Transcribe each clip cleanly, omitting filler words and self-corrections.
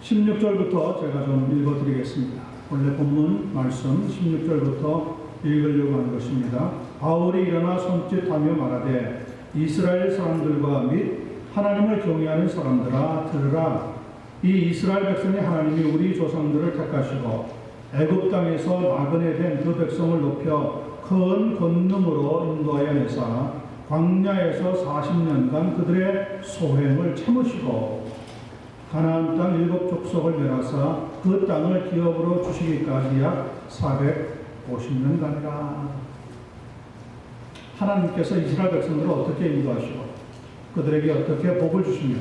16절부터 제가 좀 읽어드리겠습니다. 원래 본문 말씀 16절부터 읽으려고 하는 것입니다. 바울이 일어나 손짓하며 말하되 이스라엘 사람들과 및 하나님을 경외하는 사람들아 들으라. 이 이스라엘 백성이 하나님이 우리 조상들을 택하시고 애굽 땅에서 나그네 된 그 백성을 높여 큰 권능으로 인도하여 내사 광야에서 40년간 그들의 소행을 참으시고 가나안 땅 7족속을 멸하사 그 땅을 기업으로 주시기까지 약 450년간이라. 하나님께서 이스라엘 백성들을 어떻게 인도하시고 그들에게 어떻게 복을 주시며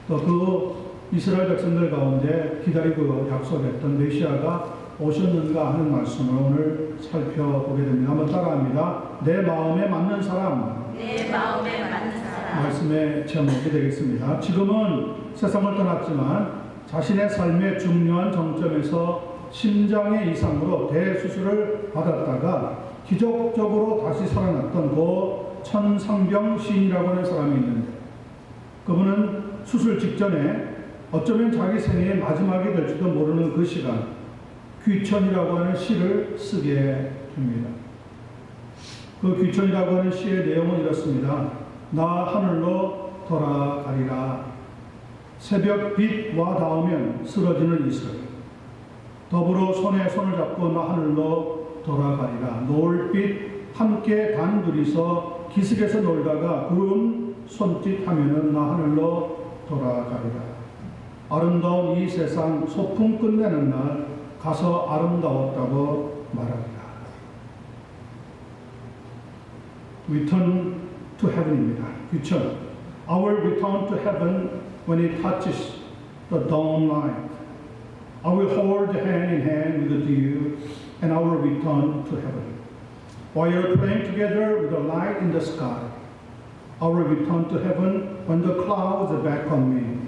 또 그 이스라엘 백성들 가운데 기다리고 약속했던 메시아가 오셨는가 하는 말씀을 오늘 살펴보게 됩니다. 한번 따라합니다. 내 마음에 맞는 사람. 내 마음에 맞는 사람. 말씀의 제목이 되겠습니다. 지금은 세상을 떠났지만 자신의 삶의 중요한 정점에서 심장의 이상으로 대수술을 받았다가 기적적으로 다시 살아났던 고 천상병 시인이라고 하는 사람이 있는데, 그분은 수술 직전에 어쩌면 자기 생애의 마지막이 될지도 모르는 그 시간, 귀천이라고 하는 시를 쓰게 됩니다. 그 귀천이라고 하는 시의 내용은 이렇습니다. 나 하늘로 돌아가리라. 새벽 빛와 닿으면 쓰러지는 이슬. 더불어 손에 손을 잡고 나 하늘로 돌아가리라. 노을빛 함께 단둘이서 기슭에서 놀다가 구름 손짓하면은 나 하늘로 돌아가리라. 아름다운 이 세상 소풍 끝내는 날 가서 아름다웠다고 말합니다. Return to heaven입니다. 귀천. I will return to heaven when it touches the dawn light. I will hold hand in hand with you and I will return to heaven. While you're praying together with the light in the sky, I will return to heaven when the clouds are back on me.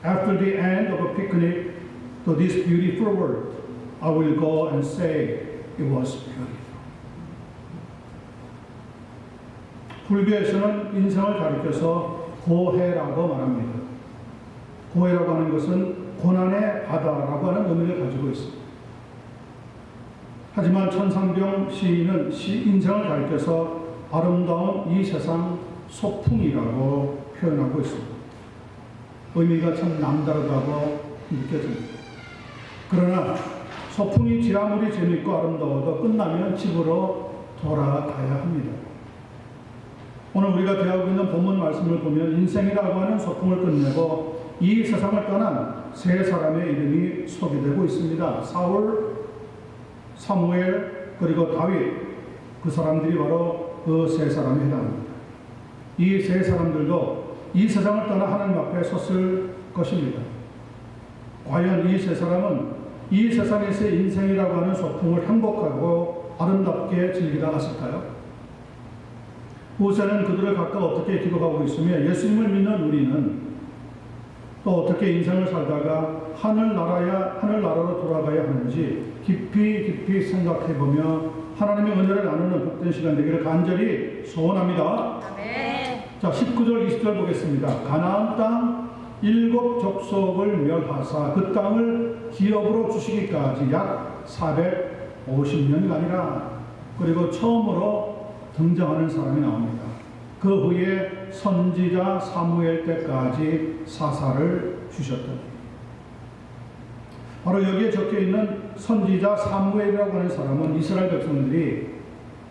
After the end of a picnic to this beautiful world, I will go and say it was beautiful. 불교에서는 인생을 가리켜서 고해라고 말합니다. 고해라고 하는 것은 고난의 바다라고 하는 의미를 가지고 있습니다. 하지만 천상병 시인은 인생을 가리켜서 아름다운 이 세상 소풍이라고 표현하고 있습니다. 의미가 참 남다르다고 느껴집니다. 그러나 소풍이 아무리 재밌고 아름다워도 끝나면 집으로 돌아가야 합니다. 오늘 우리가 대하고 있는 본문 말씀을 보면 인생이라고 하는 소풍을 끝내고 이 세상을 떠난 세 사람의 이름이 소개되고 있습니다. 사울, 사무엘, 그리고 다윗. 그 사람들이 바로 그 세 사람에 해당합니다. 이 세 사람들도 이 세상을 떠나 하나님 앞에 섰을 것입니다. 과연 이 세 사람은 이 세상에서의 인생이라고 하는 소풍을 행복하고 아름답게 즐기다 갔을까요? 모세는 그들을 각각 어떻게 기록하고 있으며 예수님을 믿는 우리는 또 어떻게 인생을 살다가 하늘나라로 돌아가야 하는지 깊이 생각해보며 하나님의 은혜를 나누는 복된 시간 되기를 간절히 소원합니다. 아멘. 자, 19절 20절 보겠습니다. 가나안 땅 7족속을 멸하사 그 땅을 기업으로 주시기까지 약 450년간이라. 그리고 처음으로 등장하는 사람이 나옵니다. 그 후에 선지자 사무엘 때까지 사사를 주셨더니, 바로 여기에 적혀있는 선지자 사무엘이라고 하는 사람은 이스라엘 백성들이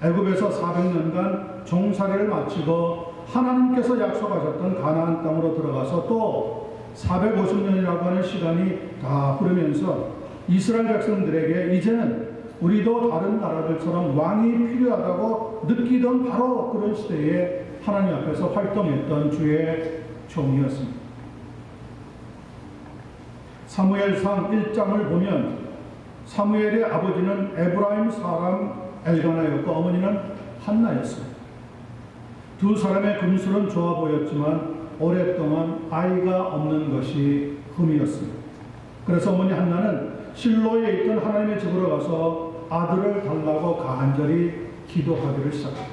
애굽에서 400년간 종살이를 마치고 하나님께서 약속하셨던 가나안 땅으로 들어가서 또 450년이라고 하는 시간이 다 흐르면서 이스라엘 백성들에게 이제는 우리도 다른 나라들처럼 왕이 필요하다고 느끼던 바로 그런 시대에 하나님 앞에서 활동했던 주의 종이었습니다. 사무엘상 1장을 보면 사무엘의 아버지는 에브라임 사람 엘가나였고 어머니는 한나였습니다. 두 사람의 금술은 좋아 보였지만 오랫동안 아이가 없는 것이 흠이었습니다. 그래서 어머니 한나는 실로에 있던 하나님의 집으로 가서 아들을 달라고 간절히 기도하기를 시작합니다.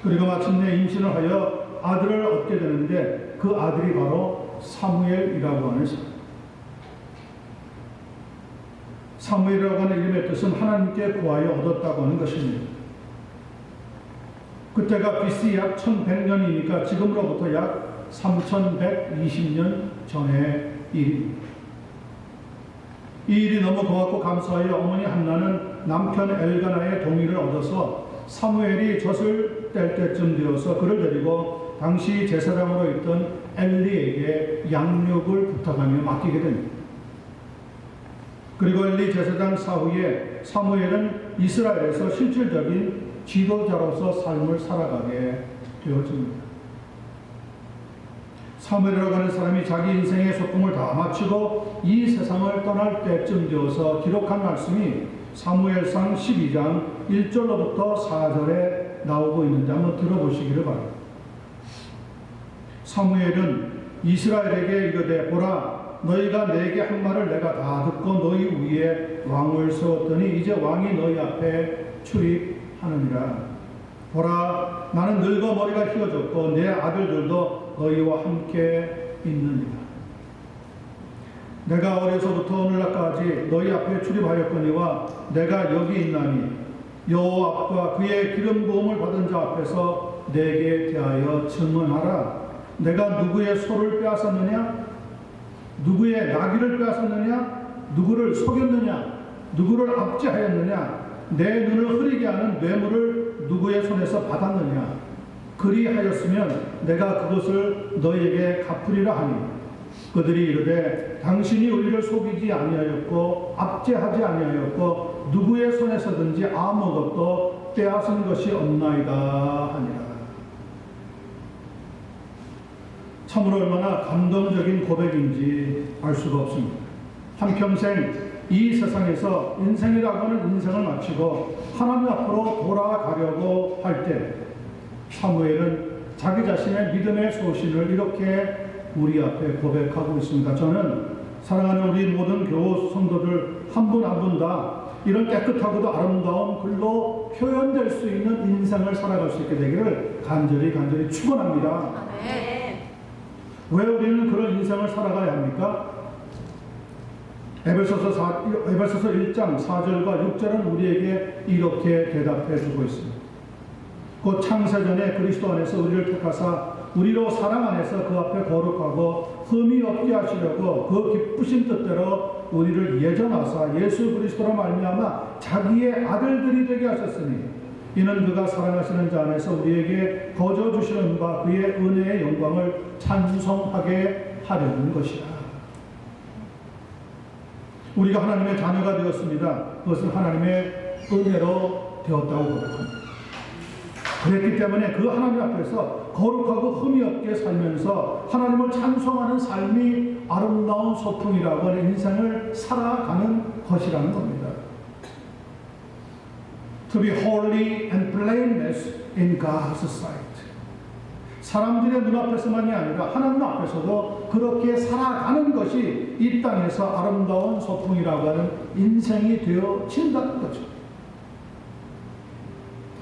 그리고 마침내 임신을 하여 아들을 얻게 되는데 그 아들이 바로 사무엘이라고 하는 사람. 사무엘이라고 하는 이름의 뜻은 하나님께 구하여 얻었다고 하는 것입니다. 그때가 BC 약 1100년이니까 지금으로부터 약 3120년 전의 일입니다. 이 일이 너무 고맙고 감사하여 어머니 한나는 남편 엘가나의 동의를 얻어서 사무엘이 젖을 뗄 때쯤 되어서 그를 데리고 당시 제사장으로 있던 엘리에게 양육을 부탁하며 맡기게 됩니다. 그리고 엘리 제사장 사후에 사무엘은 이스라엘에서 실질적인 지도자로서 삶을 살아가게 되어집니다. 사무엘이라고 하는 사람이 자기 인생의 소풍을 다 마치고 이 세상을 떠날 때쯤 되어서 기록한 말씀이 사무엘상 12장 1절로부터 4절에 나오고 있는데 한번 들어보시기를 바랍니다. 사무엘은 이스라엘에게 이르되 보라 너희가 내게 한 말을 내가 다 듣고 너희 위에 왕을 세웠더니 이제 왕이 너희 앞에 출입하느니라. 보라 나는 늙어 머리가 휘어졌고 내 아들들도 너희와 함께 있느니라. 내가 어려서부터 오늘날까지 너희 앞에 출입하였거니와 내가 여기 있나니 여호와 앞과 그의 기름 부음을 받은 자 앞에서 내게 대하여 증언하라. 내가 누구의 소를 빼앗았느냐? 누구의 나귀를 빼앗았느냐? 누구를 속였느냐? 누구를 압제하였느냐? 내 눈을 흐리게 하는 뇌물을 누구의 손에서 받았느냐? 그리하였으면 내가 그것을 너희에게 갚으리라 하니 그들이 이르되 당신이 우리를 속이지 아니하였고 압제하지 아니하였고 누구의 손에서든지 아무것도 빼앗은 것이 없나이다 하니라. 참으로 얼마나 감동적인 고백인지 알 수가 없습니다. 한평생 이 세상에서 인생이라고 하는 인생을 마치고 하나님 앞으로 돌아가려고 할 때 사무엘은 자기 자신의 믿음의 소신을 이렇게 우리 앞에 고백하고 있습니다. 저는 사랑하는 우리 모든 교우 성도들 한 분 한 분 다 이런 깨끗하고도 아름다운 글로 표현될 수 있는 인생을 살아갈 수 있게 되기를 간절히 축원합니다. 네. 왜 우리는 그런 인생을 살아가야 합니까? 에베소서 1장 4절과 6절은 우리에게 이렇게 대답해 주고 있습니다. 곧 창세전에 그리스도 안에서 우리를 택하사 우리로 사랑 안에서 그 앞에 거룩하고 흠이 없게 하시려고 그 기쁘신 뜻대로 우리를 예정하사 예수 그리스도로 말미암아 자기의 아들들이 되게 하셨으니 이는 그가 사랑하시는 자 안에서 우리에게 거저 주시는 바 그의 은혜의 영광을 찬송하게 하려는 것이라. 우리가 하나님의 자녀가 되었습니다. 그것은 하나님의 은혜로 되었다고 고백합니다. 그랬기 때문에 그 하나님 앞에서 거룩하고 흠이 없게 살면서 하나님을 찬송하는 삶이 아름다운 소풍이라고 하는 인생을 살아가는 것이라는 겁니다. To be holy and blameless in God's sight. 사람들의 눈앞에서만이 아니라 하나님 앞에서도 그렇게 살아가는 것이 이 땅에서 아름다운 소풍이라고 하는 인생이 되어진다는 거죠.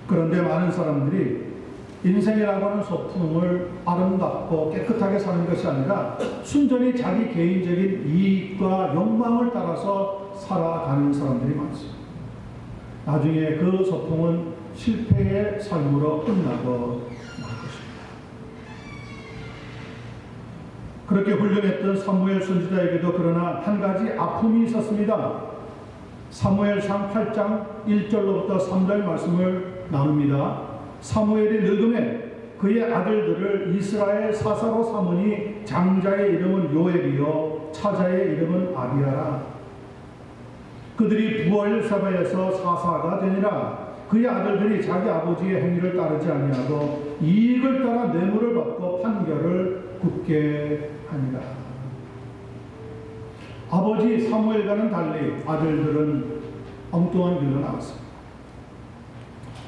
그런데 많은 사람들이 인생이라고 하는 소풍을 아름답고 깨끗하게 사는 것이 아니라 순전히 자기 개인적인 이익과 욕망을 따라서 살아가는 사람들이 많습니다. 나중에 그 소풍은 실패의 삶으로 끝나고 말 것입니다. 그렇게 훈련했던 사무엘 선지자에게도 그러나 한 가지 아픔이 있었습니다. 사무엘상 8장 1절로부터 3절 말씀을 나눕니다. 사무엘이 늙음에 그의 아들들을 이스라엘 사사로 삼으니 장자의 이름은 요엘이요 차자의 이름은 아비야라. 그들이 부엘세바에서 사사가 되니라. 그의 아들들이 자기 아버지의 행위를 따르지 아니하고 이익을 따라 뇌물을 받고 판결을 굳게 하니라. 아버지 사무엘과는 달리 아들들은 엉뚱한 길로 나왔습니다.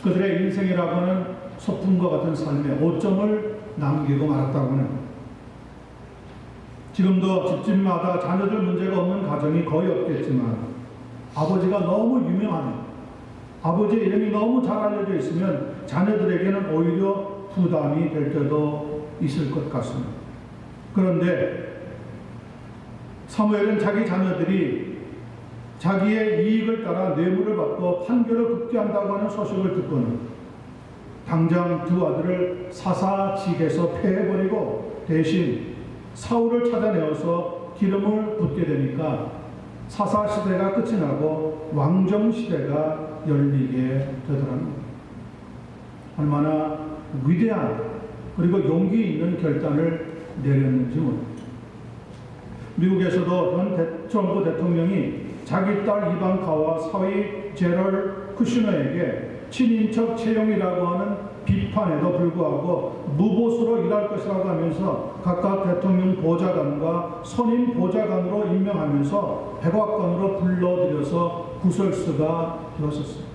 그들의 인생이라고 하는 소풍과 같은 삶에 오점을 남기고 말았다고 하는 겁니다. 지금도 집집마다 자녀들 문제가 없는 가정이 거의 없겠지만 아버지가 너무 유명하면 아버지의 이름이 너무 잘 알려져 있으면 자녀들에게는 오히려 부담이 될 때도 있을 것 같습니다. 그런데 사무엘은 자기 자녀들이 자기의 이익을 따라 뇌물을 받고 판결을 급기한다고 하는 소식을 듣고는 당장 두 아들을 사사직에서 폐해버리고 대신 사울을 찾아내어서 기름을 붓게 되니까 사사시대가 끝이 나고 왕정시대가 열리게 되더랍니다. 얼마나 위대한 그리고 용기 있는 결단을 내렸는지 모릅니다. 미국에서도 현 트럼프 대통령이 자기 딸 이방카와 사위 제럴 쿠시너에게 친인척 채용이라고 하는 비판에도 불구하고 무보수로 일할 것이라고 하면서 각각 대통령 보좌관과 선임 보좌관으로 임명하면서 백악관으로 불러들여서 구설수가 되었었습니다.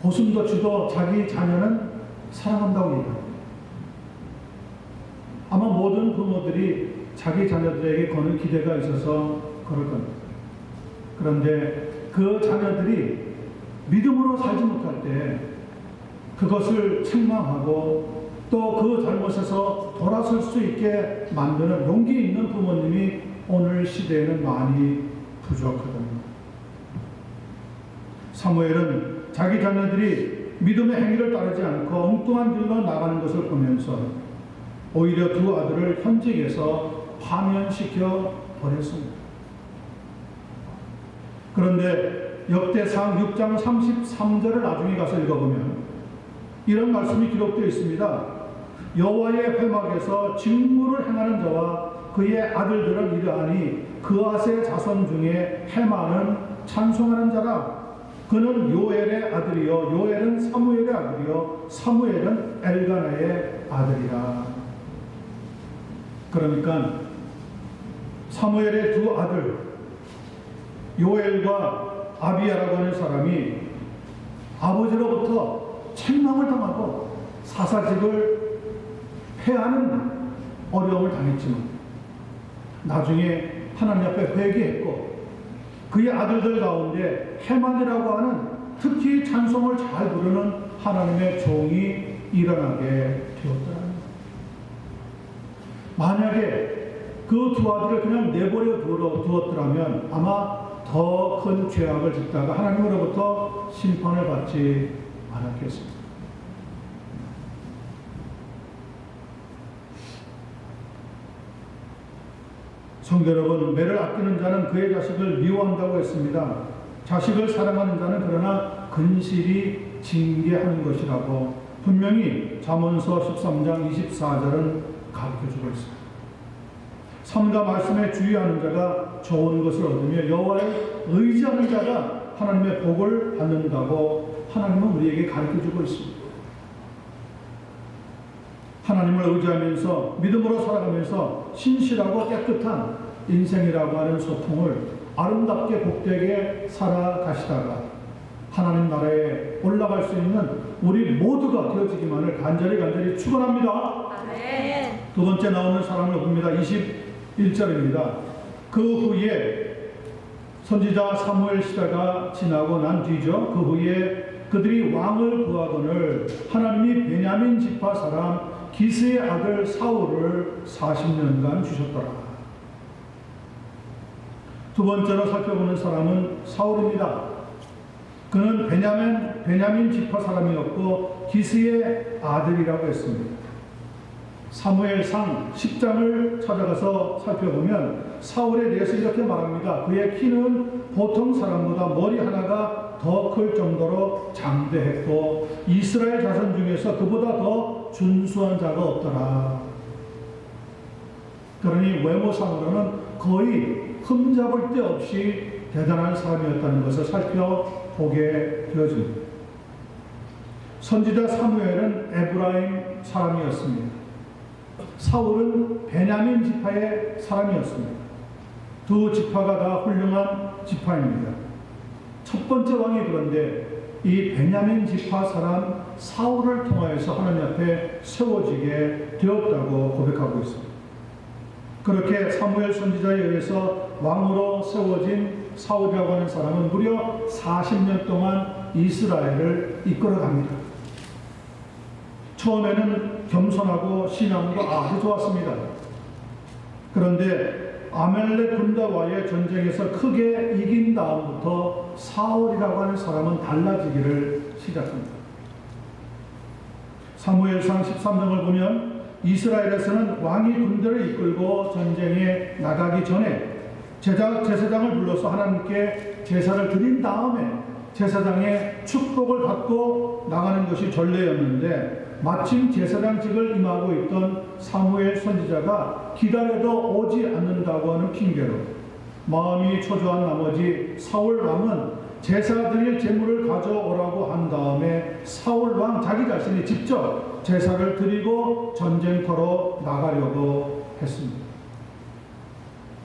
고슴도치도 자기 자녀는 사랑한다고 얘기합니다. 아마 모든 부모들이 자기 자녀들에게 거는 기대가 있어서 그럴 겁니다. 그런데 그 자녀들이 믿음으로 살지 못할 때 그것을 책망하고 또 그 잘못에서 돌아설 수 있게 만드는 용기 있는 부모님이 오늘 시대에는 많이 부족하답니다. 사무엘은 자기 자녀들이 믿음의 행위를 따르지 않고 엉뚱한 길로 나가는 것을 보면서 오히려 두 아들을 현직에서 파면시켜 버렸습니다. 그런데 역대상 6장 33절을 나중에 가서 읽어보면 이런 말씀이 기록되어 있습니다. 여호와의 회막에서 직무를 행하는 자와 그의 아들들은 이러하니 그앗의 자손 중에 헤만은 찬송하는 자라. 그는 요엘의 아들이요 요엘은 사무엘의 아들이요 사무엘은 엘가나의 아들이라. 그러니까 사무엘의 두 아들 요엘과 아비야라고 하는 사람이 아버지로부터 책망을 당하고 사사직을 폐하는 어려움을 당했지만 나중에 하나님 앞에 회개했고 그의 아들들 가운데 헤만이라고 하는 특히 찬송을 잘 부르는 하나님의 종이 일어나게 되었더라. 만약에 그 두 아들을 그냥 내버려 두었더라면 아마 더 큰 죄악을 짓다가 하나님으로부터 심판을 받지 않았겠습니다. 성도 여러분, 매를 아끼는 자는 그의 자식을 미워한다고 했습니다. 자식을 사랑하는 자는 그러나 근실이 징계하는 것이라고 분명히 잠언서 13장 24절은 가르쳐주고 있습니다. 삶과 말씀에 주의하는 자가 좋은 것을 얻으며 여호와를 의지하는 자가 하나님의 복을 받는다고 하나님은 우리에게 가르쳐주고 있습니다. 하나님을 의지하면서 믿음으로 살아가면서 신실하고 깨끗한 인생이라고 하는 소통을 아름답게 복되게 살아가시다가 하나님 나라에 올라갈 수 있는 우리 모두가 되어지기만을 간절히 축원합니다. 아멘. 두 번째 나오는 사람을 봅니다. 21절입니다. 그 후에 선지자 사무엘 시대가 지나고 난 뒤죠. 그 후에 그들이 왕을 구하거늘 하나님이 베냐민 지파 사람 기스의 아들 사울을 40년간 주셨더라. 두 번째로 살펴보는 사람은 사울입니다. 그는 베냐민 지파 사람이었고 기스의 아들이라고 했습니다. 사무엘상 10장을 찾아가서 살펴보면 사울에 대해서 이렇게 말합니다. 그의 키는 보통 사람보다 머리 하나가 더 클 정도로 장대했고 이스라엘 자손 중에서 그보다 더 준수한 자가 없더라. 그러니 외모상으로는 거의 흠잡을 데 없이 대단한 사람이었다는 것을 살펴보게 되어집니다. 선지자 사무엘은 에브라임 사람이었습니다. 사울은 베냐민 지파의 사람이었습니다. 두 지파가 다 훌륭한 지파입니다. 첫 번째 왕이 그런데 이 베냐민 지파 사람 사울을 통하여서 하나님 앞에 세워지게 되었다고 고백하고 있습니다. 그렇게 사무엘 선지자에 의해서 왕으로 세워진 사울이라고 하는 사람은 무려 40년 동안 이스라엘을 이끌어갑니다. 처음에는 겸손하고 신앙도 아주 좋았습니다. 그런데 아멜렉 군대와의 전쟁에서 크게 이긴 다음부터 사울이라고 하는 사람은 달라지기를 시작합니다. 사무엘상 13장을 보면 이스라엘에서는 왕이 군대를 이끌고 전쟁에 나가기 전에 제사장을 불러서 하나님께 제사를 드린 다음에 제사장의 축복을 받고 나가는 것이 전례였는데, 마침 제사장직을 임하고 있던 사무엘 선지자가 기다려도 오지 않는다고 하는 핑계로 마음이 초조한 나머지 사울 왕은 제사 드릴 제물을 가져오라고 한 다음에 사울 왕 자기 자신이 직접 제사를 드리고 전쟁터로 나가려고 했습니다.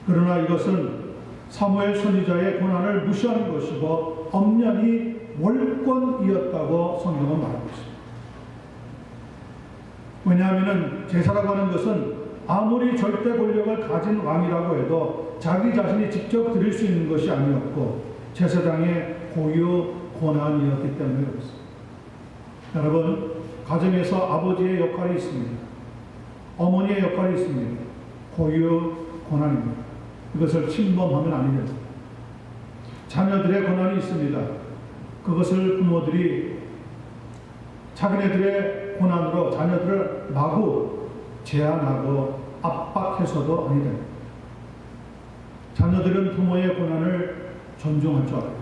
그러나 이것은 사무엘 선지자의 고난을 무시하는 것이고 엄연히 월권이었다고 성경은 말하고 있습니다. 왜냐하면 제사라고 하는 것은 아무리 절대 권력을 가진 왕이라고 해도 자기 자신이 직접 드릴 수 있는 것이 아니었고 제사장의 고유 권한이었기 때문에 그렇습니다. 여러분, 가정에서 아버지의 역할이 있습니다. 어머니의 역할이 있습니다. 고유 권한입니다. 이것을 침범하면 아니 됩니다. 자녀들의 권한이 있습니다. 그것을 부모들이 자기네들의 권한으로 자녀들을 마구 제한하고 압박해서도 아니 됩니다. 자녀들은 부모의 권한을 존중할 줄 알아요.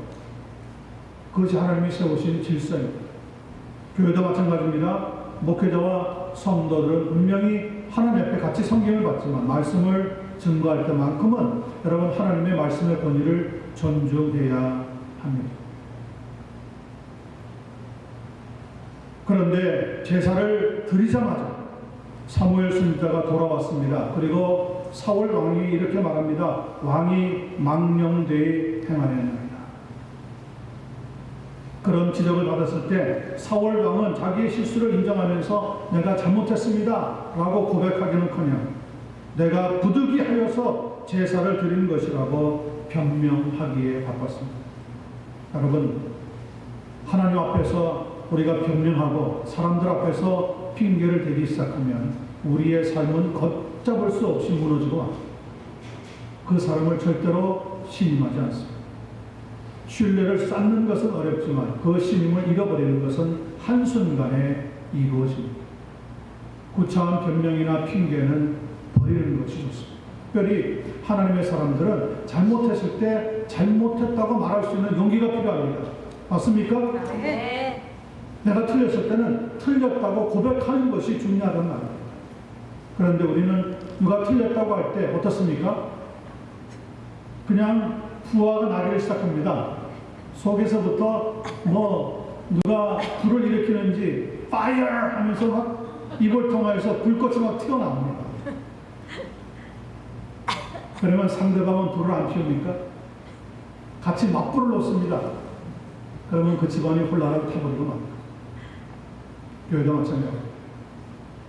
그것이 하나님이 세우신 질서입니다. 교회도 마찬가지입니다. 목회자와 성도들은 분명히 하나님 앞에 같이 성경을 받지만 말씀을 증거할 때만큼은 여러분 하나님의 말씀의 권위를 존중해야 합니다. 그런데 제사를 드리자마자 사무엘 선지자가 돌아왔습니다. 그리고 사울 왕이 이렇게 말합니다. 왕이 망령되이 행하였나이다. 그런 지적을 받았을 때 사울 왕은 자기의 실수를 인정하면서 내가 잘못했습니다 라고 고백하기는커녕 내가 부득이하여서 제사를 드린 것이라고 변명하기에 바빴습니다. 여러분, 하나님 앞에서 우리가 변명하고 사람들 앞에서 핑계를 대기 시작하면 우리의 삶은 걷잡을 수 없이 무너지고 맙니다. 그 사람을 절대로 신임하지 않습니다. 신뢰를 쌓는 것은 어렵지만 그 신임을 잃어버리는 것은 한순간에 이루어집니다. 구차한 변명이나 핑계는 버리는 것이 좋습니다. 특별히 하나님의 사람들은 잘못했을 때 잘못했다고 말할 수 있는 용기가 필요합니다. 맞습니까? 네. 내가 틀렸을 때는 틀렸다고 고백하는 것이 중요하단 말입니다. 그런데 우리는 누가 틀렸다고 할 때 어떻습니까? 그냥 부하가 나기를 시작합니다. 속에서부터 누가 불을 일으키는지 파이어 하면서 막 입을 통해서 불꽃이 막 튀어나옵니다. 그러면 상대방은 불을 안 피웁니까? 같이 맞불을 놓습니다. 그러면 그 집안이 혼란을 타버리고 맙니다. 교회도 마찬가지입니다.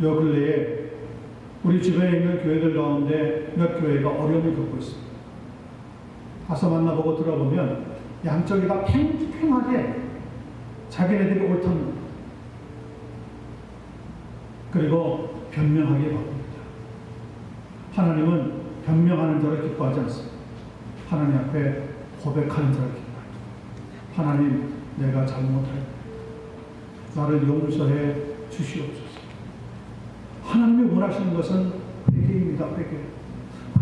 요 근래에 우리 주변에 있는 교회들 가운데 몇 교회가 어려움을 겪고 있습니다. 가서 만나보고 들어보면 양쪽이 다 팽팽하게 자기네들이 옳답니다. 그리고 변명하기에 바쁩니다. 하나님은 변명하는 자를 기뻐하지 않습니다. 하나님 앞에 고백하는 자를 기뻐합니다. 하나님, 내가 잘못하였다. 나를 용서해 주시옵소서. 하나님이 원하시는 것은 회개입니다.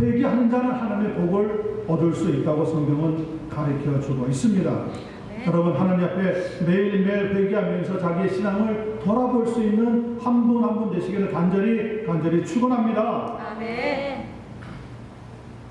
회개하는 자는 하나님의 복을 얻을 수 있다고 성경은 가르쳐주고 있습니다. 네. 여러분, 하나님 앞에 매일매일 회개하면서 자기의 신앙을 돌아볼 수 있는 한 분 한 분 되시기를 간절히 축원합니다. 아멘.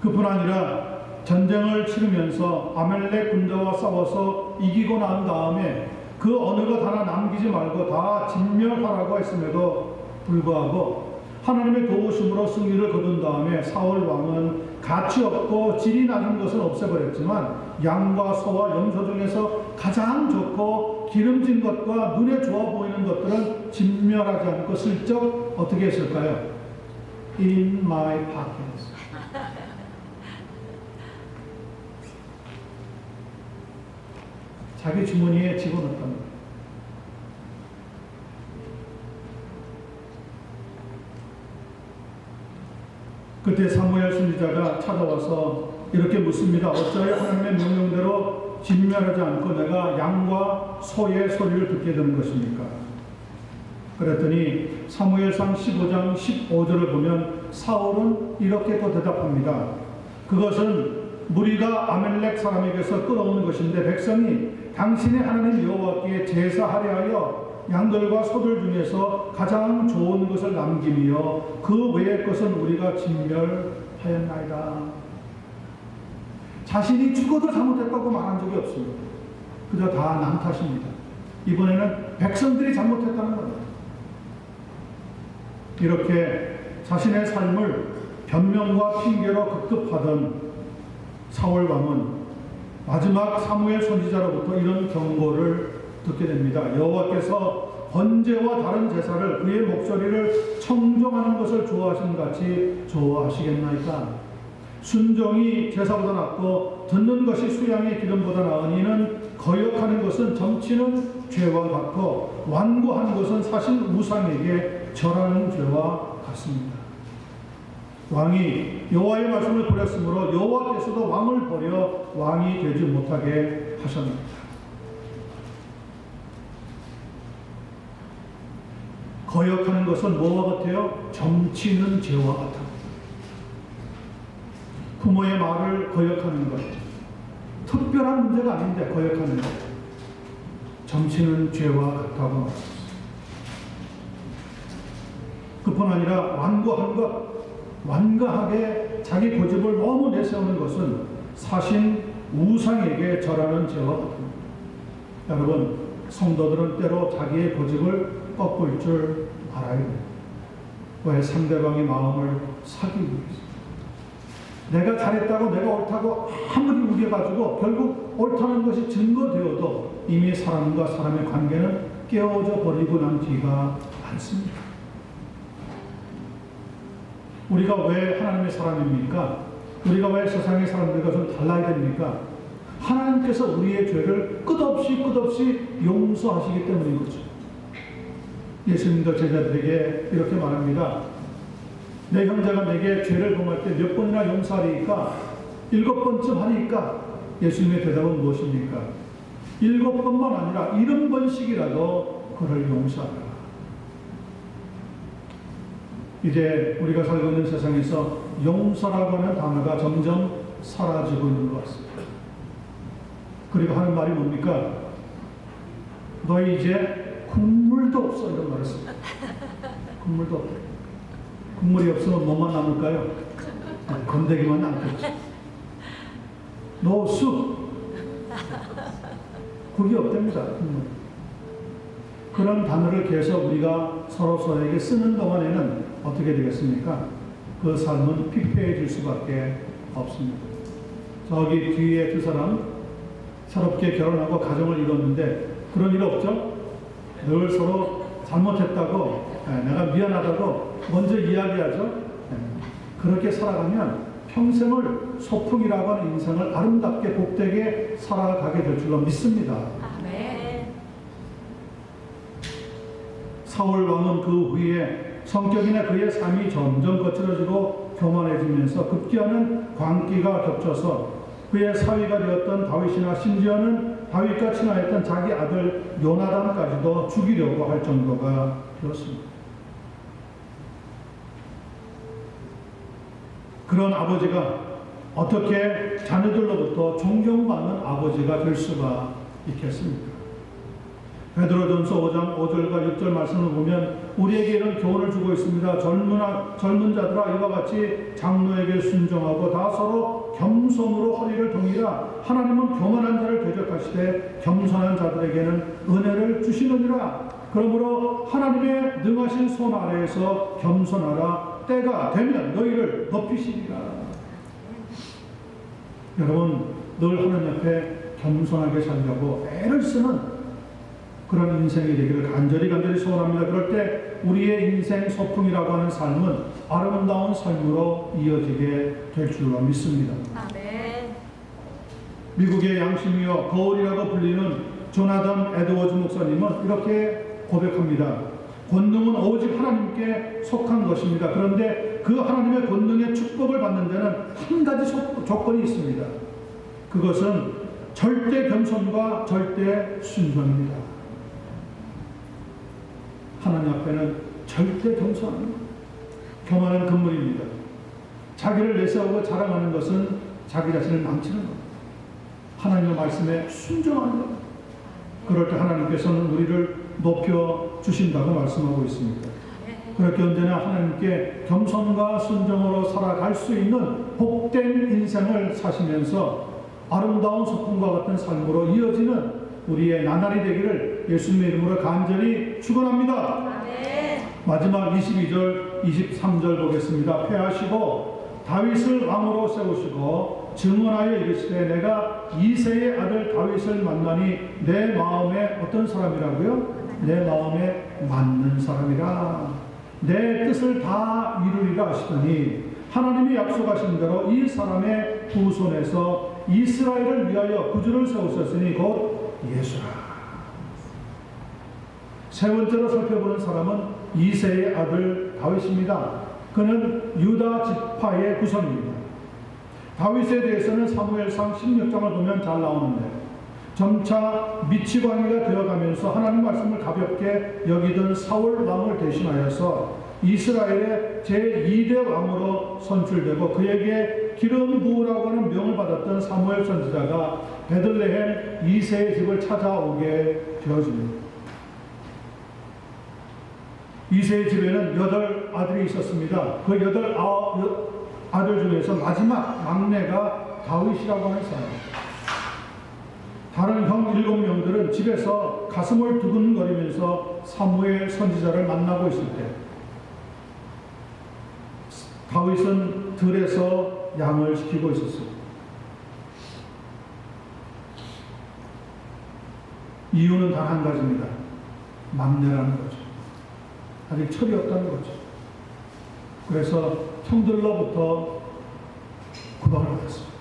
그뿐 아니라 전쟁을 치르면서 아멜렉 군대와 싸워서 이기고 난 다음에 그 어느 것 하나 남기지 말고 다 진멸하라고 했음에도 불구하고 하나님의 도우심으로 승리를 거둔 다음에 사울 왕은 가치 없고 질이 낮은 것은 없애버렸지만 양과 소와 염소 중에서 가장 좋고 기름진 것과 눈에 좋아 보이는 것들은 진멸하지 않고 슬쩍 어떻게 했을까요? In my pockets. 자기 주머니에 집어넣었답니다. 그때 사무엘 선지자가 찾아와서 이렇게 묻습니다. 어찌하여 하나님의 명령대로 진멸하지 않고 내가 양과 소의 소리를 듣게 되는 것입니까? 그랬더니 사무엘상 15장 15절을 보면 사울은 이렇게 또 대답합니다. 그것은 무리가 아멜렉 사람에게서 끌어오는 것인데 백성이 당신의 하나님 여호와께 제사하려 하여 양들과 소들 중에서 가장 좋은 것을 남기며 그 외의 것은 우리가 진멸하였나이다. 자신이 죽어도 잘못했다고 말한 적이 없습니다. 그저 다 남 탓입니다. 이번에는 백성들이 잘못했다는 겁니다. 이렇게 자신의 삶을 변명과 핑계로 급급하던 사울 왕은 마지막 사무엘 선지자로부터 이런 경고를 듣게 됩니다. 여호와께서 번제와 다른 제사를 그의 목소리를 청종하는 것을 좋아하신 같이 좋아하시겠나이까? 순종이 제사보다 낫고 듣는 것이 수양의 기름보다 나으니 이는 거역하는 것은 점치는 죄와 같고 완고한 것은 사실 우상에게 절하는 죄와 같습니다. 왕이 여호와의 말씀을 버렸으므로 여호와께서도 왕을 버려 왕이 되지 못하게 하셨습니다. 거역하는 것은 뭐와 같아요? 점치는 죄와 같다. 부모의 말을 거역하는 것, 특별한 문제가 아닌데 거역하는 것, 점치는 죄와 같다고 말합니다. 그뿐 아니라 완고한 것, 완고하게 자기 고집을 너무 내세우는 것은 사신 우상에게 절하는 죄와 같습니다. 여러분, 성도들은 때로 자기의 고집을 꺾을 줄 알아야 돼요. 왜? 상대방의 마음을 사기 위해서. 내가 잘했다고 내가 옳다고 아무리 우겨가지고 결국 옳다는 것이 증거되어도 이미 사람과 사람의 관계는 깨어져 버리고 난 뒤가 많습니다. 우리가 왜 하나님의 사람입니까? 우리가 왜 세상의 사람들과 좀 달라야 됩니까? 하나님께서 우리의 죄를 끝없이 용서하시기 때문인 거죠. 예수님도 제자들에게 이렇게 말합니다. 내 형제가 내게 죄를 범할 때 몇 번이나 용서하리까? 7번쯤 하니까. 예수님의 대답은 무엇입니까? 7번만 아니라 70번씩이라도 그를 용서하라. 이제 우리가 살고 있는 세상에서 용서라고 하는 단어가 점점 사라지고 있는 것 같습니다. 그리고 하는 말이 뭡니까? 너희 이제 국물도 없어, 이런 말을 씁니다. 국물도 없다. 국물이 없으면 뭐만 남을까요? 건더기만 남겠죠. 너 쑥! 국이 없답니다. 국물. 그런 단어를 계속 우리가 서로에게 쓰는 동안에는 어떻게 되겠습니까? 그 삶은 피폐해질 수밖에 없습니다. 저기 뒤에 두 사람 새롭게 결혼하고 가정을 이뤘는데 그런 일 없죠? 늘 서로 잘못했다고, 내가 미안하다고 먼저 이야기하죠? 그렇게 살아가면 평생을 소풍이라고 하는 인생을 아름답게 복되게 살아가게 될 줄로 믿습니다. 아멘. 사울 왕은 그 후에 성격이나 그의 삶이 점점 거칠어지고 교만해지면서 급기야는 광기가 겹쳐서 그의 사위가 되었던 다윗이나 심지어는 다윗과 친하였던 자기 아들 요나단까지도 죽이려고 할 정도가 되었습니다. 그런 아버지가 어떻게 자녀들로부터 존경받는 아버지가 될 수가 있겠습니까? 베드로전서 5장 5절과 6절 말씀을 보면 우리에게 이런 교훈을 주고 있습니다. 젊은 자들아 이와 같이 장로에게 순종하고 다 서로 겸손으로 허리를 동이라. 하나님은 교만한 자를 대적하시되 겸손한 자들에게는 은혜를 주시느니라. 그러므로 하나님의 능하신 손 아래에서 겸손하라. 때가 되면 너희를 높이시리라. 여러분, 늘 하나님 앞에 겸손하게 살려고 애를 쓰는 그런 인생이 되기를 간절히 소원합니다. 그럴 때 우리의 인생 소풍이라고 하는 삶은 아름다운 삶으로 이어지게 될 줄로 믿습니다. 아멘. 미국의 양심이요 거울이라고 불리는 조나단 에드워즈 목사님은 이렇게 고백합니다. 권능은 오직 하나님께 속한 것입니다. 그런데 그 하나님의 권능의 축복을 받는 데는 한 가지 조건이 있습니다. 그것은 절대 겸손과 절대 순종입니다. 하나님 앞에는 절대 겸손합니다. 교만은 금물입니다. 자기를 내세우고 자랑하는 것은 자기 자신을 망치는 겁니다. 하나님의 말씀에 순종하는 겁니다. 그럴 때 하나님께서는 우리를 높여 주신다고 말씀하고 있습니다. 그렇게 언제나 하나님께 겸손과 순종으로 살아갈 수 있는 복된 인생을 사시면서 아름다운 소풍과 같은 삶으로 이어지는 우리의 나날이 되기를 예수님의 이름으로 간절히 축원합니다. 마지막 22절, 23절 보겠습니다. 패하시고 다윗을 왕으로 세우시고 증언하여 이르시되 내가 이새의 아들 다윗을 만나니 내 마음에 어떤 사람이라고요? 내 마음에 맞는 사람이라. 내 뜻을 다 이루리라 하시더니 하나님이 약속하신 대로 이 사람의 후손에서 이스라엘을 위하여 구주를 세우셨으니 곧 예수라. 세 번째로 살펴보는 사람은 이새의 아들 다윗입니다. 그는 유다 지파의 구성입니다. 다윗에 대해서는 사무엘상 16장을 보면 잘 나오는데 점차 미치광이가 되어가면서 하나님 말씀을 가볍게 여기던 사울 왕을 대신하여서 이스라엘의 제2대 왕으로 선출되고 그에게 기름 부으라고 하는 명을 받았던 사무엘 선지자가 베들레헴 이새의 집을 찾아오게 되어집니다. 이새의 집에는 8아들이 있었습니다. 그 8아들 중에서 마지막 막내가 다윗이라고 하는 사람입니다. 다른 형 7명들은 집에서 가슴을 두근거리면서 사무엘 선지자를 만나고 있을 때 다윗은 들에서 양을 지키고 있었습니다. 이유는 단 한 가지입니다. 막내라는 거죠. 아직 철이 없다는 거죠. 그래서 형들로부터 구박을 받았습니다.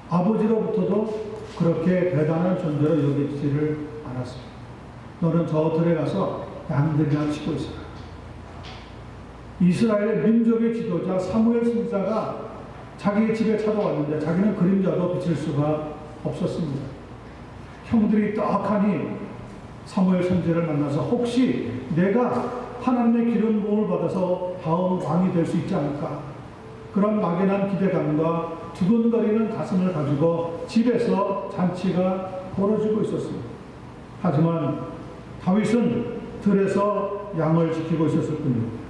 아버지로부터도 그렇게 대단한 존재로 여기지를 않았습니다. 너는 저 들에 가서 양들이나 치고 있어라. 이스라엘의 민족의 지도자 사무엘 선지자가 자기의 집에 찾아왔는데 자기는 그림자도 비칠 수가 없었습니다. 형들이 떡하니 사무엘 선지자를 만나서 혹시 내가 하나님의 기름 부음을 받아서 다음 왕이 될 수 있지 않을까? 그런 막연한 기대감과 두근거리는 가슴을 가지고 집에서 잔치가 벌어지고 있었습니다. 하지만 다윗은 들에서 양을 지키고 있었을 뿐입니다.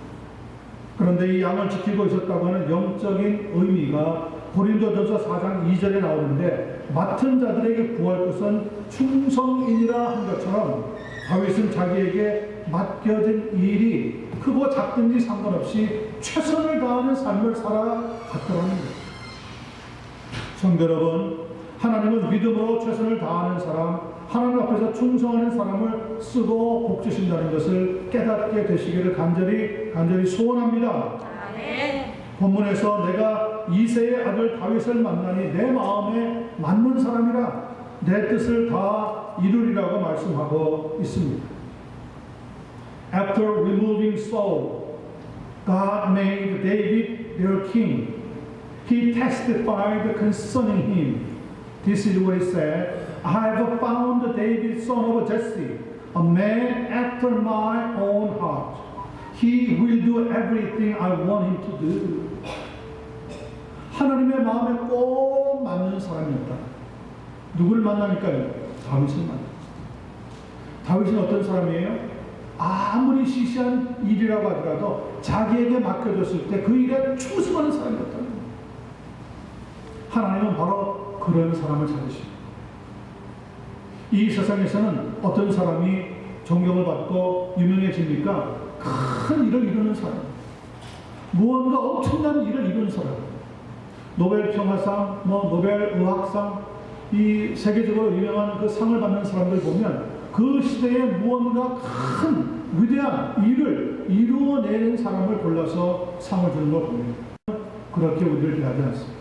그런데 이 양을 지키고 있었다고 하는 영적인 의미가 고린도전서 4장 2절에 나오는데 맡은 자들에게 구할 것은 충성인이라 한 것처럼 다윗은 자기에게 맡겨진 일이 크고 작든지 상관없이 최선을 다하는 삶을 살아갔더라는 거예요. 성도 여러분, 하나님은 믿음으로 최선을 다하는 사람, 하나님 앞에서 충성하는 사람을 쓰고 복 주신다는 것을 깨닫게 되시기를 간절히 소원합니다. 본문에서 내가 이새의 아들 다윗을 만나니 내 마음에 맞는 사람이라 내 뜻을 다 이루리라고 말씀하고 있습니다. After removing Saul, God made David their king. He testified concerning him. This is what he said. I have found David, son of Jesse, a man after my own heart. He will do everything I want him to do. 하나님의 마음에 꼭 맞는 사람이었다. 누구를 만나니까요? 다윗을 만났다. 다윗은 어떤 사람이에요? 아무리 시시한 일이라고 하더라도 자기에게 맡겨졌을 때 그 일에 충성하는 사람이었다는 거예요. 하나님은 바로 그런 사람을 찾으십니다. 이 세상에서는 어떤 사람이 존경을 받고 유명해집니까? 큰 일을 이루는 사람, 무언가 엄청난 일을 이루는 사람, 노벨 평화상, 노벨 의학상, 이 세계적으로 유명한 그 상을 받는 사람들 보면 그 시대에 무언가 큰 위대한 일을 이루어내는 사람을 골라서 상을 주는 걸 봅니다. 그렇게 우리를 대하지 않습니다.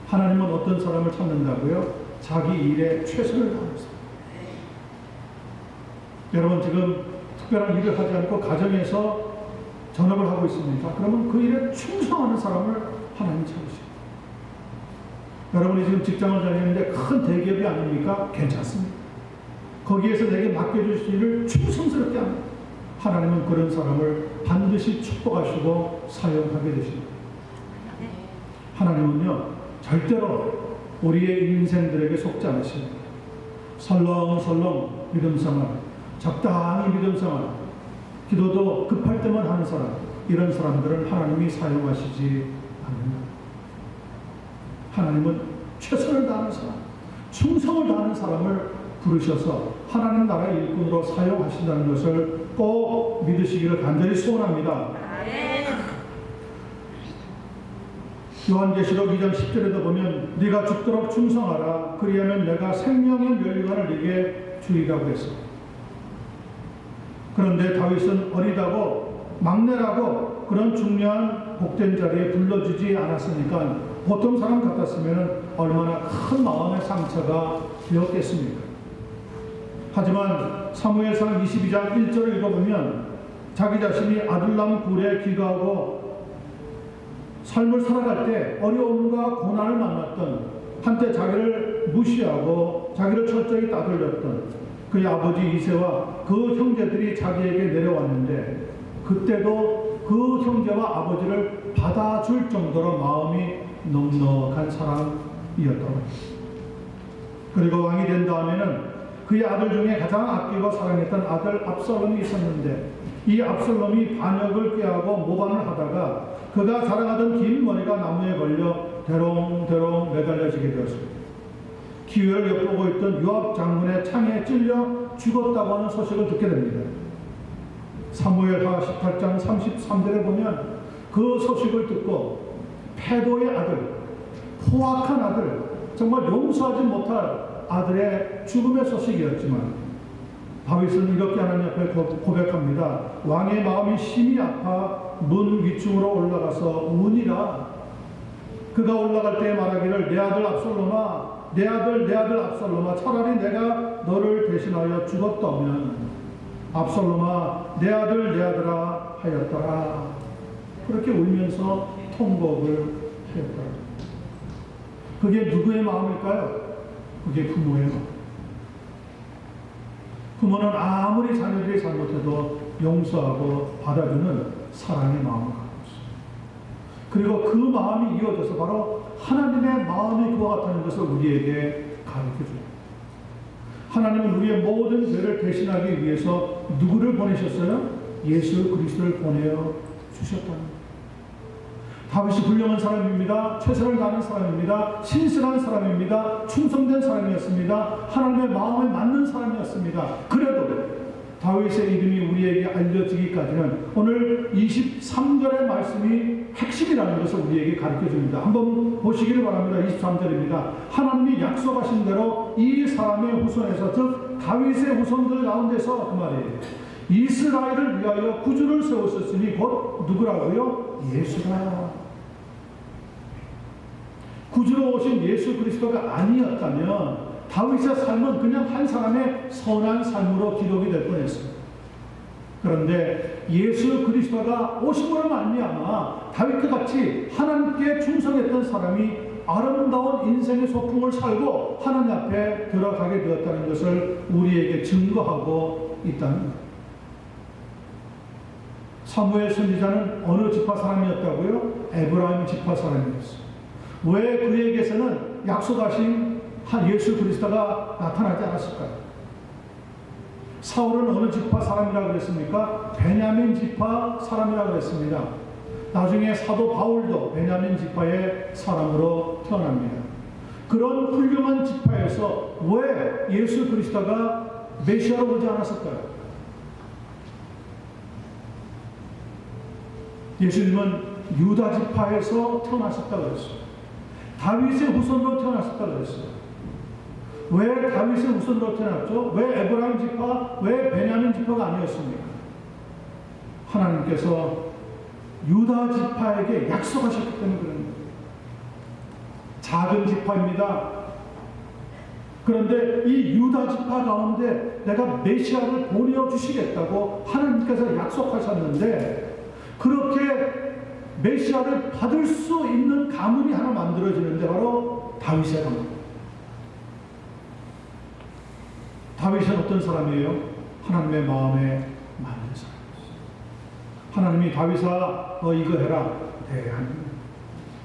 하나님은 어떤 사람을 찾는다고요? 자기 일에 최선을 다하는 사람. 여러분 지금 특별한 일을 하지 않고 가정에서 전업을 하고 있습니까? 그러면 그 일에 충성하는 사람을 하나님이 찾으십니다. 여러분이 지금 직장을 다니는데 큰 대기업이 아닙니까? 괜찮습니다. 거기에서 내게 맡겨주신 일을 충성스럽게 합니다. 하나님은 그런 사람을 반드시 축복하시고 사용하게 되십니다. 하나님은요, 절대로 우리의 인생들에게 속지 않으십니다. 설렁설렁 믿음생활, 적당히 믿음생활, 기도도 급할 때만 하는 사람, 이런 사람들을 하나님이 사용하시지 않는다. 하나님은 최선을 다하는 사람, 충성을 다하는 사람을 부르셔서 하나님 나라의 일꾼으로 사용하신다는 것을 꼭 믿으시기를 간절히 소원합니다. 요한계시록 2장 10절에도 보면 네가 죽도록 충성하라 그리하면 내가 생명의 면류관을 네게 주리라고 했어. 그런데 다윗은 어리다고 막내라고 그런 중요한 복된 자리에 불러주지 않았으니까 보통 사람 같았으면 얼마나 큰 마음의 상처가 되었겠습니까? 하지만 사무엘상 22장 1절을 읽어보면 자기 자신이 아둘람 굴에 귀가하고 삶을 살아갈 때 어려움과 고난을 만났던, 한때 자기를 무시하고 자기를 철저히 따돌렸던 그의 아버지 이새와 그 형제들이 자기에게 내려왔는데 그때도 그 형제와 아버지를 받아줄 정도로 마음이 넉넉한 사람이었다고. 그리고 왕이 된 다음에는 그의 아들 중에 가장 아끼고 사랑했던 아들 압살롬이 있었는데 이 압살롬이 반역을 꾀하고 모반을 하다가 그가 자랑하던 긴 머리가 나무에 걸려 대롱대롱 매달려지게 되었습니다. 기회를 엿보고 있던 요압 장군의 창에 찔려 죽었다고 하는 소식을 듣게 됩니다. 사무엘하 18장 33절에 보면 그 소식을 듣고 패도의 아들, 포악한 아들, 정말 용서하지 못할 아들의 죽음의 소식이었지만 다윗은 이렇게 하나님 앞에 고백합니다. 왕의 마음이 심히 아파 문 위층으로 올라가서 우니라. 그가 올라갈 때 말하기를 내 아들 압살롬아, 내 아들 압살롬아, 차라리 내가 너를 대신하여 죽었다면 압살롬아 내 아들아 하였더라. 그렇게 울면서 통곡을 하였더라. 그게 누구의 마음일까요? 그게 부모의 마음. 부모는 아무리 자녀들이 잘못해도 용서하고 받아주는 사랑의 마음을 갖고 있습니다. 그리고 그 마음이 이어져서 바로 하나님의 마음이 그와 같다는 것을 우리에게 가르쳐줍니다. 하나님은 우리의 모든 죄를 대신하기 위해서 누구를 보내셨어요? 예수 그리스도를 보내어 주셨답니다. 다윗이 훌륭한 사람입니다. 최선을 다하는 사람입니다. 신실한 사람입니다. 충성된 사람이었습니다. 하나님의 마음에 맞는 사람이었습니다. 그래도 다윗의 이름이 우리에게 알려지기까지는 오늘 23절의 말씀이 핵심이라는 것을 우리에게 가르쳐줍니다. 한번 보시기를 바랍니다. 23절입니다. 하나님이 약속하신 대로 이 사람의 후손에서, 즉 다윗의 후손들 가운데서, 그 말이에요, 이스라엘을 위하여 구주를 세우셨으니 곧 누구라고요? 예수라. 구주로 오신 예수 그리스도가 아니었다면 다윗의 삶은 그냥 한 사람의 선한 삶으로 기록이 될 뻔했습니다. 그런데 예수 그리스도가 오심으로 말미암아 다윗과 같이 하나님께 충성했던 사람이 아름다운 인생의 소풍을 살고 하나님 앞에 들어가게 되었다는 것을 우리에게 증거하고 있다는 것. 사무엘 선지자는 어느 지파 사람이었다고요? 에브라임 지파 사람이었어요. 왜 그에게서는 약속하신 한 예수 그리스도가 나타나지 않았을까요? 사울은 어느 지파 사람이라고 그랬습니까? 베냐민 지파 사람이라고 그랬습니다. 나중에 사도 바울도 베냐민 지파의 사람으로 태어납니다. 그런 훌륭한 지파에서 왜 예수 그리스도가 메시아로 오지 않았을까요? 예수님은 유다 지파에서 태어나셨다고 했어요. 다윗의 후손으로 태어나셨다고 했어요. 왜 다윗의 후손으로 태어났죠? 왜 에브라임 지파, 왜 베냐민 지파가 아니었습니까? 하나님께서 유다 지파에게 약속하셨기 때문에 그런 거예요. 작은 지파입니다. 그런데 이 유다 지파 가운데 내가 메시아를 보내주시겠다고 하나님께서 약속하셨는데, 그렇게 메시아를 받을 수 있는 가문이 하나 만들어지는데 바로 다윗의 가문. 다윗은 어떤 사람이에요? 하나님의 마음에 맞는 사람. 하나님이 다윗아 너 이거 해라. 네 하나님.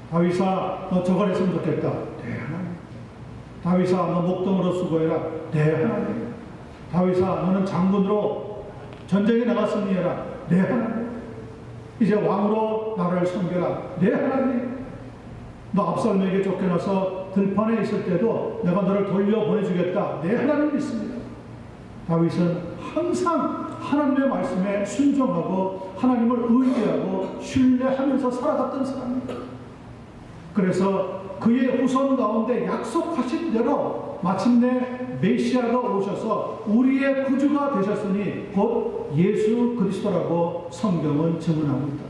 다윗아 너 저걸 했으면 좋겠다. 네 하나님. 다윗아 너 목동으로 수고해라. 네 하나님. 다윗아 너는 장군으로 전쟁에 나갔으니 해라. 네 하나님. 이제 왕으로 나라를 섬겨라. 네 하나님. 너 압살롬에게 쫓겨나서 들판에 있을 때도 내가 너를 돌려보내주겠다. 네 하나님 믿습니다. 다윗은 항상 하나님의 말씀에 순종하고 하나님을 의지하고 신뢰하면서 살아갔던 사람입니다. 그래서 그의 후손 가운데 약속하신 대로 마침내 메시아가 오셔서 우리의 구주가 되셨으니 곧 예수 그리스도라고 성경은 증언하고 있다는 거죠.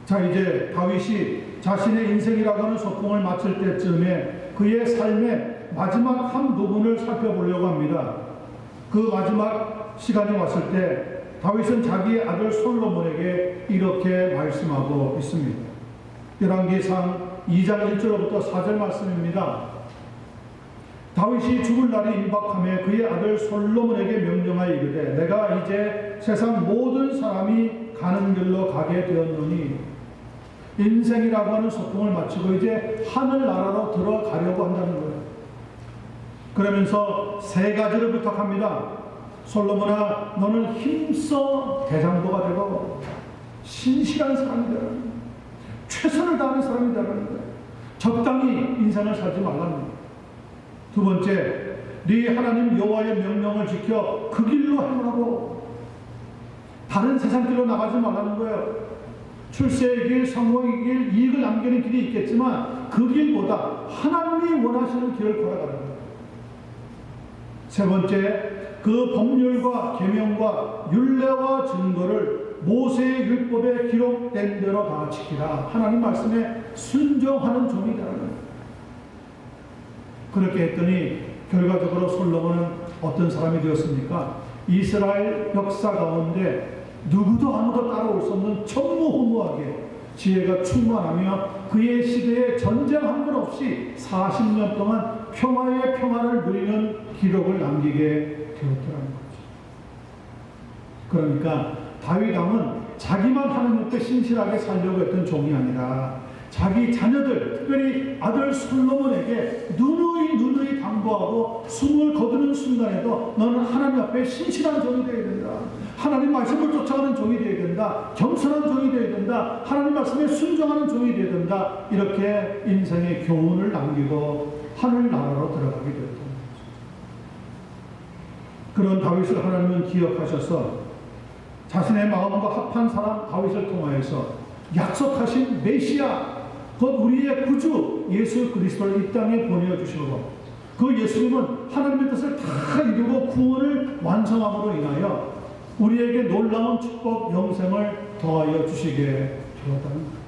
자, 이제 다윗이 자신의 인생이라고 하는 소풍을 마칠 때쯤에 그의 삶의 마지막 한 부분을 살펴보려고 합니다. 그 마지막 시간이 왔을 때 다윗은 자기의 아들 솔로몬에게 이렇게 말씀하고 있습니다. 열왕기상 2장 1절부터 4절 말씀입니다. 다윗이 죽을 날이 임박하며 그의 아들 솔로몬에게 명령하여 이르되 내가 이제 세상 모든 사람이 가는 길로 가게 되었노니 인생이라고 하는 소풍을 마치고 이제 하늘나라로 들어가려고 한다는 거예요. 그러면서 세 가지를 부탁합니다. 솔로몬아 너는 힘써 대장부가 되고 신실한 사람이 되라는 거예요. 최선을 다하는 사람이 되라는 거예요. 적당히 인생을 살지 말라는 거예요. 두 번째, 네 하나님 여호와의 명령을 지켜 그 길로 행하고 다른 세상 길로 나가지 말라는 거예요. 출세의 길, 성공의 길, 이익을 남기는 길이 있겠지만 그 길보다 하나님이 원하시는 길을 걸어가는 거예요. 세 번째, 그 법률과 계명과 율례와 증거를 모세의 율법에 기록된 대로 다 지키라. 하나님 말씀에 순종하는 종이 되라는 거예요. 그렇게 했더니 결과적으로 솔로몬은 어떤 사람이 되었습니까? 이스라엘 역사 가운데 누구도 아무도 따라올 수 없는 전무후무하게 지혜가 충만하며 그의 시대에 전쟁 한 번 없이 40년 동안 평화의 평화를 누리는 기록을 남기게 되었더라는 거죠. 그러니까 다윗 왕은 자기만 하나님 앞에 신실하게 살려고 했던 종이 아니라 자기 자녀들, 특별히 아들 솔로몬에게 누누이 당부하고 숨을 거두는 순간에도 너는 하나님 앞에 신실한 종이 되어야 된다. 하나님 말씀을 쫓아가는 종이 되어야 된다. 겸손한 종이 되어야 된다. 하나님 말씀에 순종하는 종이 되어야 된다. 이렇게 인생의 교훈을 남기고 하늘나라로 들어가게 되었던 거죠. 그런 다윗을 하나님은 기억하셔서 자신의 마음과 합한 사람 다윗을 통하여서 약속하신 메시아 곧 우리의 구주 예수 그리스도를 이 땅에 보내주시고 그 예수님은 하나님의 뜻을 다 이루고 구원을 완성함으로 인하여 우리에게 놀라운 축복 영생을 더하여 주시게 되었다는 것.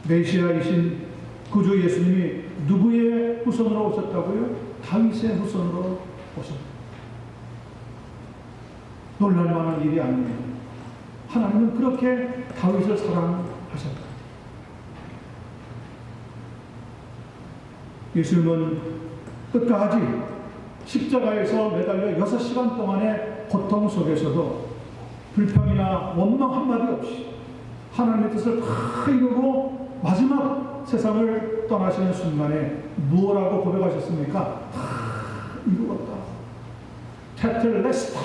메시아이신 구주 예수님이 누구의 후손으로 오셨다고요? 다윗의 후손으로 오셨다. 놀랄만한 일이 아니에요. 하나님은 그렇게 다윗을 사랑하셨다. 예수님은 끝까지 십자가에서 매달려 6시간 동안의 고통 속에서도 불평이나 원망 한마디 없이 하나님의 뜻을 다 이루고 마지막 세상을 떠나시는 순간에 무엇라고 고백하셨습니까? 다 이루었다. Tetelestai,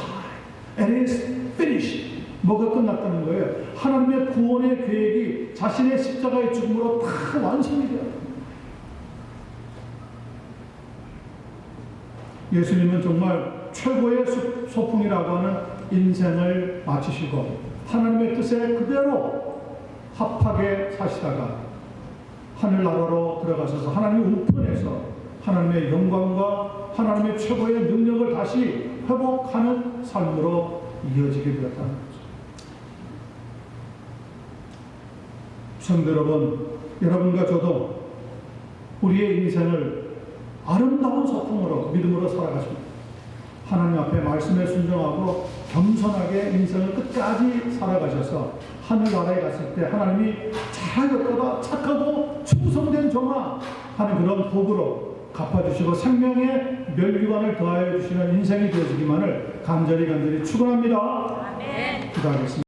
it is finished. 뭐가 끝났다는 거예요? 하나님의 구원의 계획이 자신의 십자가의 죽음으로 다 완성이 되었다. 예수님은 정말 최고의 소풍이라고 하는 인생을 마치시고 하나님의 뜻에 그대로 합하게 사시다가 하늘나라로 들어가셔서 하나님의 우편에서 하나님의 영광과 하나님의 최고의 능력을 다시 회복하는 삶으로 이어지게 되었다는 거죠. 성도 여러분과 저도 우리의 인생을 아름다운 소풍으로 믿음으로 살아가십니다. 하나님 앞에 말씀에 순종하고 겸손하게 인생을 끝까지 살아가셔서 하늘나라에 갔을 때 하나님이 잘하였도다 착하고 충성된 종아 하는 그런 복으로 갚아주시고 생명의 면류관을 더하여 주시는 인생이 되어지기만을 간절히 축원합니다. 아멘. 기도하겠습니다.